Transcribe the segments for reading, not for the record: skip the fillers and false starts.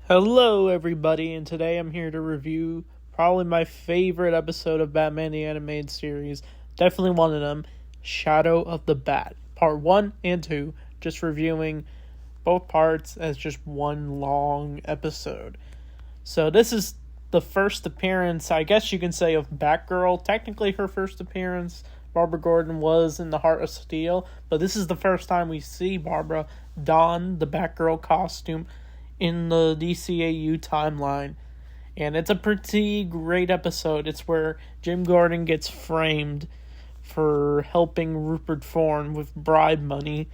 Hello, everybody, and today I'm here to review probably my favorite episode of Batman the Animated Series. Definitely one of them, Shadow of the Bat, Part 1 and 2, just reviewing both parts as just one long episode. So this is the first appearance, I guess you can say, of Batgirl. Technically her first appearance. Barbara Gordon was in the Heart of Steel, but this is the first time we see Barbara don the Batgirl costume in the DCAU timeline. And it's a pretty great episode. It's where Jim Gordon gets framed for helping Rupert Thorne with bribe money,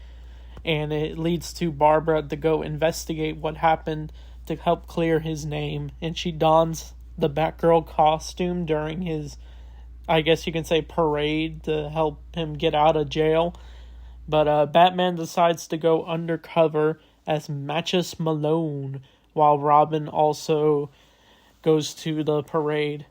and it leads to Barbara to go investigate what happened to help clear his name, and she dons the Batgirl costume during his, I guess you can say, parade to help him get out of jail. But Batman decides to go undercover as Matches Malone, while Robin also goes to the parade.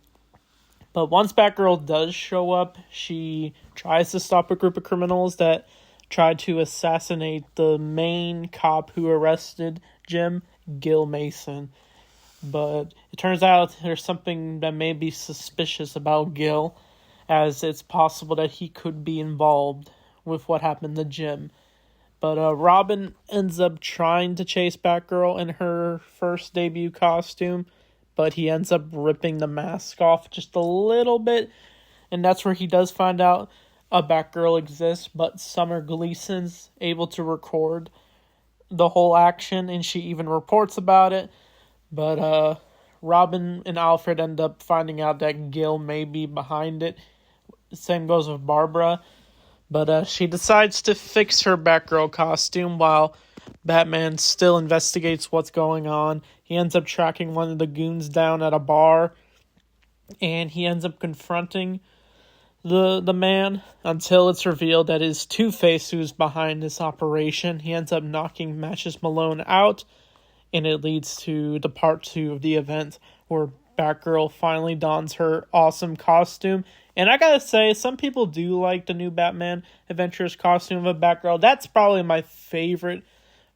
But once Batgirl does show up, she tries to stop a group of criminals that tried to assassinate the main cop who arrested Jim, Gil Mason. But it turns out there's something that may be suspicious about Gil, as it's possible that he could be involved with what happened to Jim. But Robin ends up trying to chase Batgirl in her first debut costume, but he ends up ripping the mask off just a little bit, and that's where he does find out a Batgirl exists, but Summer Gleason's able to record the whole action, and she even reports about it. But Robin and Alfred end up finding out that Gil may be behind it. Same goes with Barbara. But she decides to fix her Batgirl costume while Batman still investigates what's going on. He ends up tracking one of the goons down at a bar, and he ends up confronting the man until it's revealed that it's Two-Face who's behind this operation. He ends up knocking Matches Malone out, and it leads to the part 2 of the event where Batgirl finally dons her awesome costume. And I gotta say, some people do like the new Batman Adventures costume of Batgirl. That's probably my favorite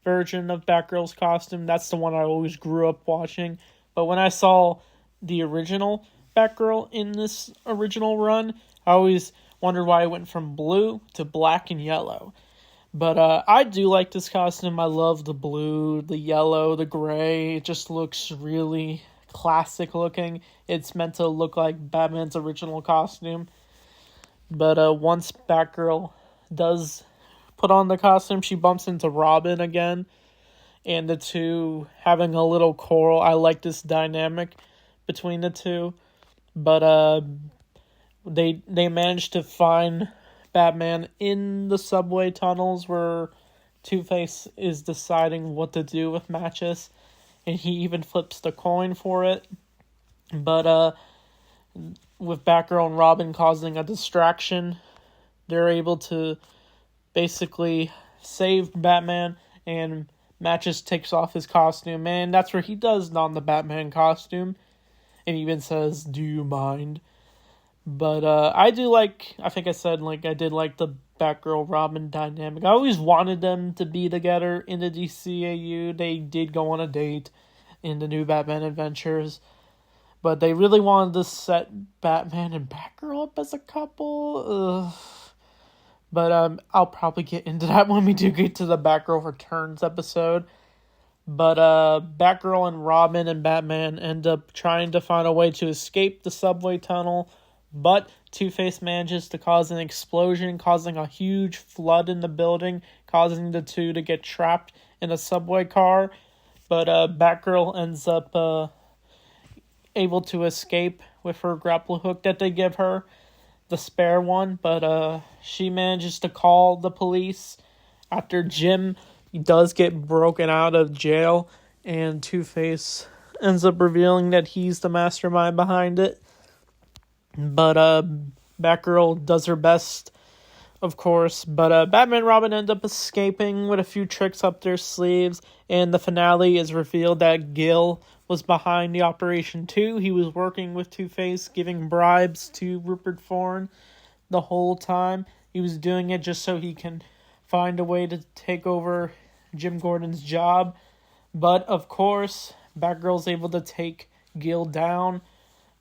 version of Batgirl's costume. That's the one I always grew up watching. But when I saw the original Batgirl in this original run, I always wondered why it went from blue to black and yellow. But I do like this costume. I love the blue, the yellow, the gray. It just looks really classic looking. It's meant to look like Batman's original costume. But once Batgirl does put on the costume, she bumps into Robin again, and the two having a little quarrel. I like this dynamic between the two. But they managed to find Batman in the subway tunnels where Two-Face is deciding what to do with Matches, and he even flips the coin for it. But with Batgirl and Robin causing a distraction, they're able to basically save Batman, and Matches takes off his costume, and that's where he does don the Batman costume, and even says, "Do you mind?" But I do like, I think I said, I did like the Batgirl-Robin dynamic. I always wanted them to be together in the DCAU. They did go on a date in the new Batman Adventures, but they really wanted to set Batman and Batgirl up as a couple. But I'll probably get into that when we do get to the Batgirl Returns episode. But Batgirl and Robin and Batman end up trying to find a way to escape the subway tunnel, but Two-Face manages to cause an explosion, causing a huge flood in the building, causing the two to get trapped in a subway car. But Batgirl ends up able to escape with her grapple hook that they give her, the spare one. But she manages to call the police after Jim does get broken out of jail, and Two-Face ends up revealing that he's the mastermind behind it. But Batgirl does her best, of course. But Batman and Robin end up escaping with a few tricks up their sleeves. And the finale is revealed that Gil was behind the operation too. He was working with Two-Face, giving bribes to Rupert Thorne the whole time. He was doing it just so he can find a way to take over Jim Gordon's job. But, of course, Batgirl's able to take Gil down,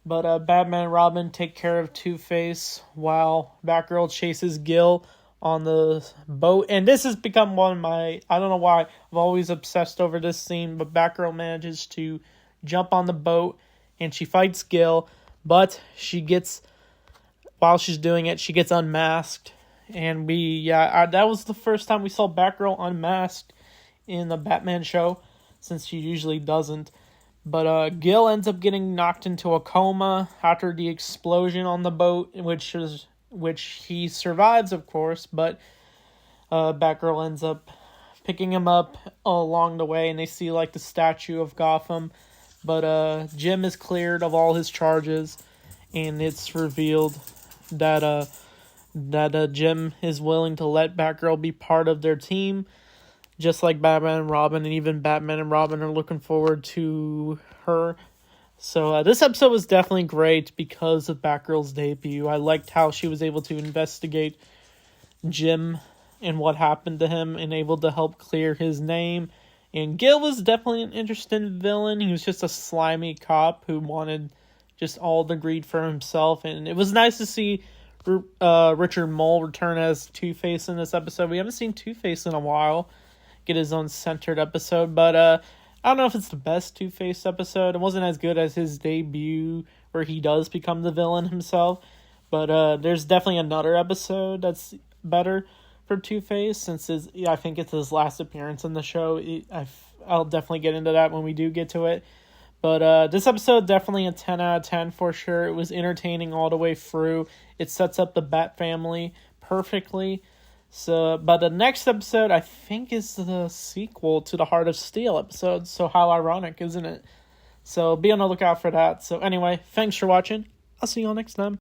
but Batman and Robin take care of Two-Face while Batgirl chases Gil on the boat. And this has become one of my, I don't know why, I've always obsessed over this scene, but Batgirl manages to jump on the boat and she fights Gil, but while she's doing it, she gets unmasked. And that was the first time we saw Batgirl unmasked in the Batman show, since she usually doesn't. But Gil ends up getting knocked into a coma after the explosion on the boat, which he survives, of course. But Batgirl ends up picking him up along the way, and they see like the statue of Gotham. But Jim is cleared of all his charges, and it's revealed that Jim is willing to let Batgirl be part of their team, just like Batman and Robin, and even Batman and Robin are looking forward to her. So this episode was definitely great because of Batgirl's debut. I liked how she was able to investigate Jim and what happened to him and able to help clear his name. And Gil was definitely an interesting villain. He was just a slimy cop who wanted just all the greed for himself. And it was nice to see Richard Mole return as Two-Face in this episode. We haven't seen Two-Face in a while get his own centered episode, but I don't know if it's the best Two-Face episode. It wasn't as good as his debut where he does become the villain himself, but there's definitely another episode that's better for Two-Face, since I think it's his last appearance in the show. I'll definitely get into that when we do get to it. But this episode, definitely a 10 out of 10 for sure. It was entertaining all the way through. It sets up the Bat family perfectly. But the next episode, I think, is the sequel to the Heart of Steel episode. So how ironic, isn't it? So be on the lookout for that. So anyway, thanks for watching. I'll see you all next time.